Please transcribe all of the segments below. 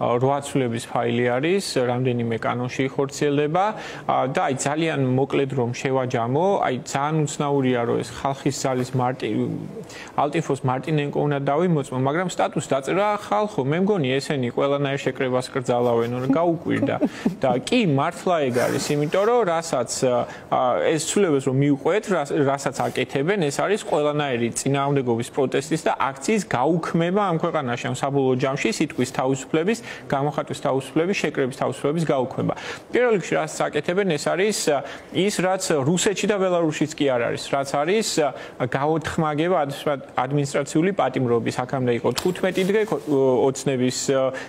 8 ცვლილების ფაილი არის, რამდენიმე კანონში ხორციელდება და აი ძალიან მოკლედ რომ შევაჯამო, აი ძალიან უცნაურია რომ ეს ხალხის ძალის ალტინფოს მარტინენკო უნდა დავიმოწმო, მაგრამ სტატუსს დაწერა ხალხო, მე მგონი ესენი ყველანაირ შეკრებას კრძალავენ, გაუკვირდა და კი მართლა ეგ არის, იმიტომ რომ რასაც ეს ცვლილებას რომ მიუყვეთ, რასაც აკეთებენ, ეს არის ყველანაირი წინააღმდეგობის პროტესტის და აქციის გაუქმება ამ ქვეყანაში, ამ საბოლოო ჯამში სიტყვის თავისუფლების, გამოხატვის თავისუფლების, შეკრების თავისუფლების გაუქმება. პირველ რიგში რასაც აკეთებენ, ეს არის ის, რაც რუსეთში და ბელარუსშიც კი არ არის, რაც არის გაოთხმაგება ადმინისტრაციული პატიმრობის. აქამდე იყო 15 დღე ოცნების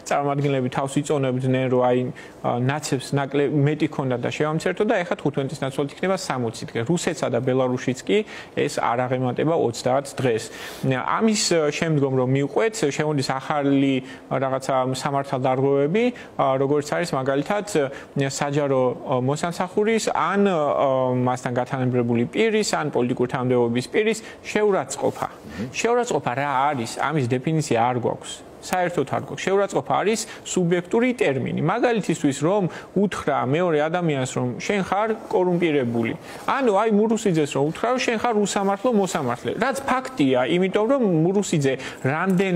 წარმომადგენლები თავს იწონებდნენ, რომ აი ნაცებს მეტი ქონდა და შევამცირდო და ეხლა 15-ის ნაცვლად იქნება 60 დღე. რუსეთსა და ბელარუსშიც კი ეს არ აღემატება 30 დღეს. ამის შემდგომ რომ მიუყვეთ, შემოდის ახალი რაღაცა სამართალდარღვევები, როგორც არის მაგალითად საჯარო მოსამსახურის ან მასთან გათანაბრებული პირის ან პოლიტიკური თანამდებობის პირის შეურაცხყოფა. შეურაცხყოფა რა არის? ამის დეფინიცია არ გვაქვს. საერთოდ არ გვაქვს. შეურაცხყოფა არის სუბიექტური ტერმინი. მაგალითისთვის რომ უთხრა მეორე ადამიანს რომ შენ ხარ კორუმპირებული. ანუ აი მურუსიძეს რომ უთხრა რომ შენ ხარ უსამართლო მოსამართლე. რაც ფაქტია, იმიტომ რომ მურუსიძე რამდენ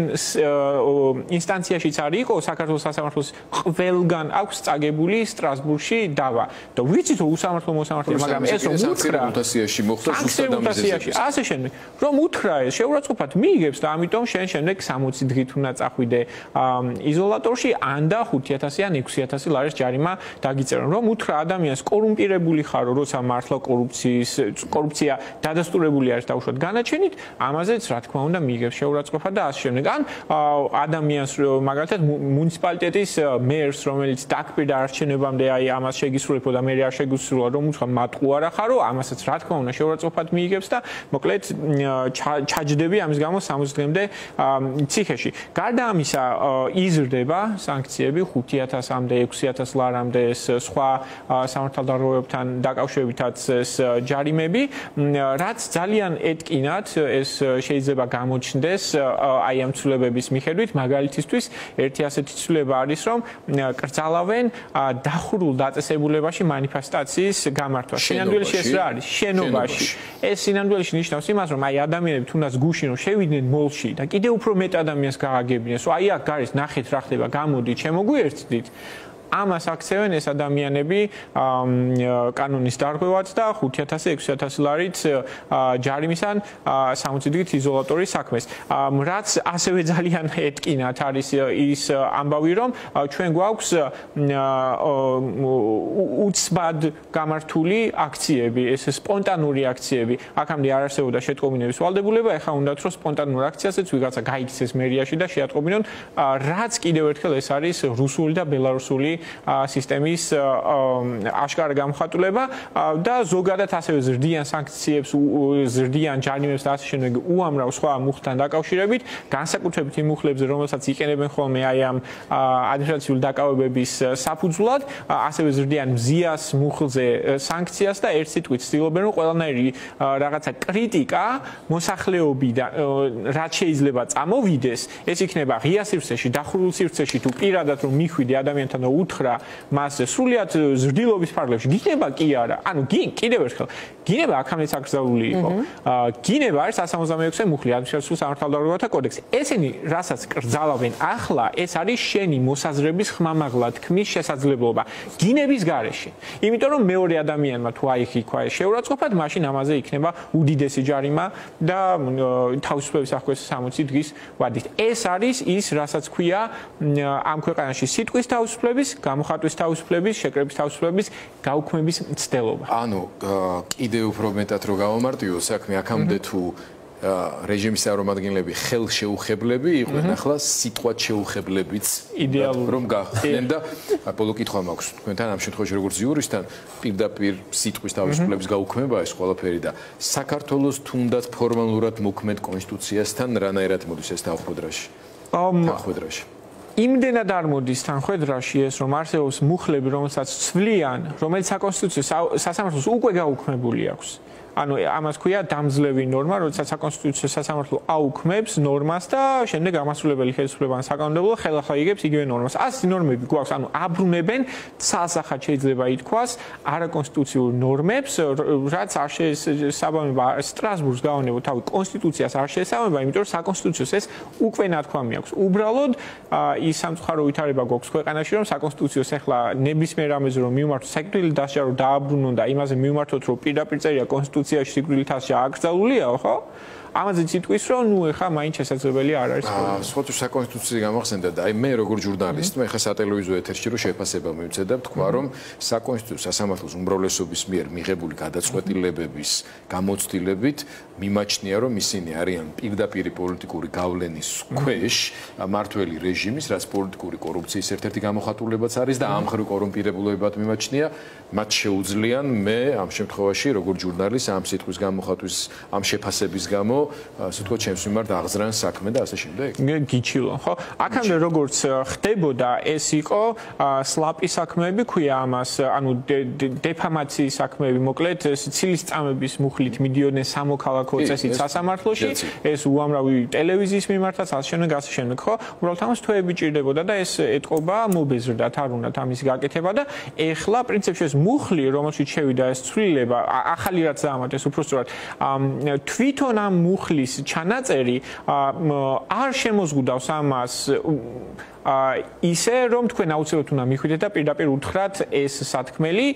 ინსტანციაშიც არ იყო საქართველოს სასამართლოს ყველგან აქვს წაგებული სტრასბურგში დავა. და ვიცით რომ უსამართლო მოსამართლე, მაგრამ ეს რომ უთხრა მუტაციაში მოხდა ზუსტად ამის ასე შემდეგ. რომ უთხრა ეს შეურაცხყოფად მიიგებს და ამიტომ შენ შემდეგ 60 დღით უნდა ხვიდე იზოლატორში ან და 5000 ან 6000 ლარის ჯარიმა დაგიწერონ. რომ უთხრა ადამიანს კორუმპირებული ხარო, როცა მართლა კორუფცია დადასტურებული არის დაუშვათ განაჩენით, ამაზეც რა თქმა უნდა მიიღებს შეურაცხყოფა და ასე შემდეგ. ან ადამიანს მაგალითად მუნიციპალიტეტის მერს, რომელიც დაკპირდა არჩევნებამდე აი ამას შეგისრულებო და მე არ შეგისრულა, რომ უთხრა მატყუ არა ხარო, ამასაც რა თქმა უნდა შეურაცხყოფად მიიღებს და მოკლედ ჩაჯდები ამის გამო 60 დღემდე ციხეში. გარდა ამისა იზრდება სანქციები 5000-მდე, 6000 ლარამდე სხვა სამართალდარღვევებთან დაკავშირებითაც ეს ჯარიმები, რაც ძალიან ეტკინათ ეს შეიძლება გამოჩნდეს აი ამ ცვლილებების მიხედვით. მაგალითისთვის ერთი ასეთი ცვლილება არის, რომ კრძალავენ დახურულ დაწესებულებაში მანიფესტაციის გამართვა. სინამდვილეში ეს რა არის? შენობაში. ეს სინამდვილეში ნიშნავს იმას, რომ აი ადამიანები თუნდაც გუშინ რომ შევიდნენ მოლში და კიდევ უფრო მეტ ადამიანს გააგებინეს, რომ აი აქ გარის ნახეთ რა ხდება, გამოდით, შემოგვიერთდით. ამას აქცევენ ეს ადამიანები კანონის დარღვევად და 5000-6000 ლარით ჯარიმისან 60 დღით იზოლატორის საქმეს. რაც ასევე ძალიან ეტკინათ არის ის ამბავი, რომ ჩვენ გვაქვს უცბად გამართული აქციები, ეს სპონტანური აქციები. აქამდე არ არსებობდა შეტყობინების ვალდებულება, ეხლა უნდათ რომ სპონტანურ აქციასაც ვიღაცა გაიქცეს მერიაში და შეატყობინონ, რაც კიდევ ერთხელ ეს არის რუსული და ბელარუსული სისტემის აშკარა გამოხატულება და ზოგადად ასევე ზრდიან სანქციებს, ზრდიან ჯარიმებს და ასე შემდეგ უამრავ სხვა მუხლთან დაკავშირებით, განსაკუთრებით იმ მუხლებზე, რომელსაც იყენებენ ხოლმე აი ამ ადმინისტრაციული დაკავებების საფუძვლად, ასევე ზრდიან მზიას მუხლზე სანქციას და ერთ სიტყვით ცდილობენ რომ ყველანაირი რაღაცა კრიტიკა მოსახლეობიდან რაც შეიძლება წამოვიდეს, ეს იქნება ღია სივრცეში, დახურულ სივრცეში თუ პირადად რომ მიხვიდე ადამიანთან და უთხრა მასზე სრულიად ზრდილობის ფარგლებში გინება კი არა, ანუ კიდევ ერთხელ გინება აქამდეც აკრძალული იყო. გინება არის 166-ე მუხლი ადმინისტრაციულ სამართალდარღვევათა კოდექსი. ესენი რასაც კრძალავენ ახლა, ეს არის შენი მოსაზრების ხმამაღლა თქმის შესაძლებლობა გინების გარეშე. იმიტომ რომ მეორე ადამიანმა თუ აიხიქვა შეურაცხყოფად, მაშინ ამაზე იქნება უდიდესი ჯარიმა და თავისუფლების აღკვეცის 60 დღის ვადით. ეს არის ის, რასაც ქვია ამ ქვეყანაში სიტყვის თავისუფლების, გამოხატვის თავისუფლების, შეკრების თავისუფლების გაუქმების მცდელობა. ანუ კიდევ უფრო მეტად რო გავამარტივო საქმე, აქამდე თუ რეჟიმის წარმომადგენლები ხელშეუხებლები იყვნენ, ახლა სიტყვად შეუხებლებიც რომ გახდნენ და ბოლო კითხვა მაქვს თქვენთან ამ შემთხვევაში როგორც იურისტთან, პირდაპირ სიტყვის თავისუფლების გაუქმება ეს ყველაფერი და საქართველოს თუნდაც ფორმალურად მოქმედ კონსტიტუციასთან რანაირად მოდის ეს თანხმდრაში? თანხმდრაში იმდენად არ მოდის თანხმდრაში ეს, რომ არსებობს მუხლები, რომელსაც ცვლიან, რომელიც საკონსტიტუციო სასამართლოს უკვე გაუქმებული აქვს. ანუ ამას ქვია დამძლევი ნორმა, როდესაც საკონსტიტუციო სასამართლო აუქმებს ნორმას და შემდეგ ამასრულებელი ხელისუფლება ან საკანონმდებლო ხელახლა იგებს იგივე ნორმას. ასეთი ნორმები გვაქვს, ანუ აბრუნებენ ცალსახად შეიძლება ითქვას არაკონსტიტუციურ ნორმებს, რაც არ შესაბამება სტრასბურგს გავანებოთ თავი კონსტიტუციას არ შესაბამება, იმიტომ რომ საკონსტიტუციოს ეს უკვე ნათქვამი აქვს. უბრალოდ ის სამწუხარო ვითარება გვაქვს ქვეყანაში, რომ საკონსტიტუციოს ახლა ნებისმიერ რამეზე რომ მივმართოთ, საკუთრილი დასჯა რომ დააბრუნონ და იმაზე მივმართოთ, რომ პირდაპირ წერია კონსტიტუციაში სიკვდილით დასჯა აკრძალულია, ხო? ამაზე იტყვის რომ ნუ ეხა მაინც შესაძლებელი არ არის. სხვათა საკონსტიტუციის გამახსენდა და აი მე როგორ ჟურნალისტმა ეხა სატელევიზიო ეთერში რომ შეფასება მივცედა თქვა რომ საკონსტიტუციო სასამართლოს უმრავლესობის მიერ მიღებული გადაწყვეტილებების გამოცდილებით მიმაჩნია რომ ისინი არიან პირდაპირ პოლიტიკური გავლენის ქვეშ მართველი რეჟიმის, რაც პოლიტიკური კორუფციის ერთ-ერთი გამოხატულებაც არის და ამხრივ კორუმპირებულებად მიმაჩნია, მათ შეუძლიან მე ამ შემთხვევაში როგორ ჟურნალისტ ამ სიტყვის გამოხატვის ამ შეფასების გამო ასე თქვა ჩემს მიმართ აღზრან საქმე და ასე შემდეგ. გიჩილო, ხო? აქამდე როგორც ხდებოდა, ეს იყო სლაპი საქმეები, ქვია ამას, ანუ დეფამაციის საქმეები, მოკლედ ცილის წამების მუხლით მიდიოდნენ სამოქალაქო წესით სასამართლოში, ეს უამრავი ტელევიზიის მიმართაც ასე შემდეგ, ხო? უბრალოდ ამას თვეები ჭირდებოდა და ეს ეთყობა მობეზრდათ, არ უნდათ ამის გაკეთება და ეხლა პრინციპში ეს მუხლი, რომელშიც შევიდა ეს ცვლილება, ახალი რაც დაამატეს უბრალოდ თვითონ ამ მუხლის ჩანაწერი არ შემოზღუდავს ამას ისე რომ თქვენ აუცილებლად უნდა მიხვიდეთ და პირდაპირ უთხრათ ეს სათქმელი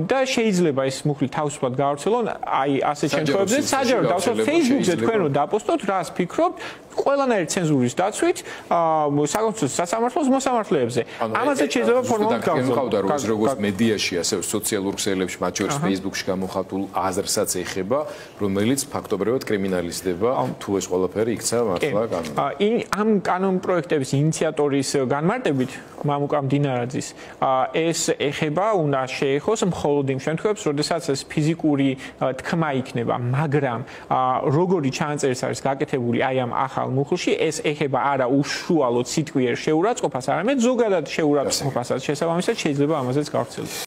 და შეიძლება ეს მუხლი თავისუფლად გაავრცელონ აი ასეთ შემთხვევებში საჯარო დავსვათ Facebook-ზე თქვენ რომ დაპოსტოთ რას ფიქრობთ ყველანაირი ცენზურის დაცვით საკონსტიტუციო სასამართლოს მოსამართლეებზე ამაზე შეიძლება ფორმალურად გავხსნათ როგორც მედიაში ასევე სოციალურ ქსელებში მათ შორის Facebook-ში გამოხატულ აზრსაც ეხება რომელიც ფაქტობრივად კრიმინალიზდება თუ ეს ყველაფერი იქცა მართლა კანონი ამ კანონპროექტების ინიციატორის განმარტებით მამუკა მდინარაძის ეს ეხება უნდა შეეხოს მხოლოდ იმ შემთხვევებში როდესაც ეს ფიზიკური თქმა იქნება მაგრამ როგორი ჩანაწერის არის გაკეთებული აი ამ ახალ მუხლში ეს ეხება არა უშუალოდ სიტყვიერ შეურაცხყოფას არამედ ზოგადად შეურაცხყოფასაც შესაბამისად შეიძლება ამაზეც გავრცელდეს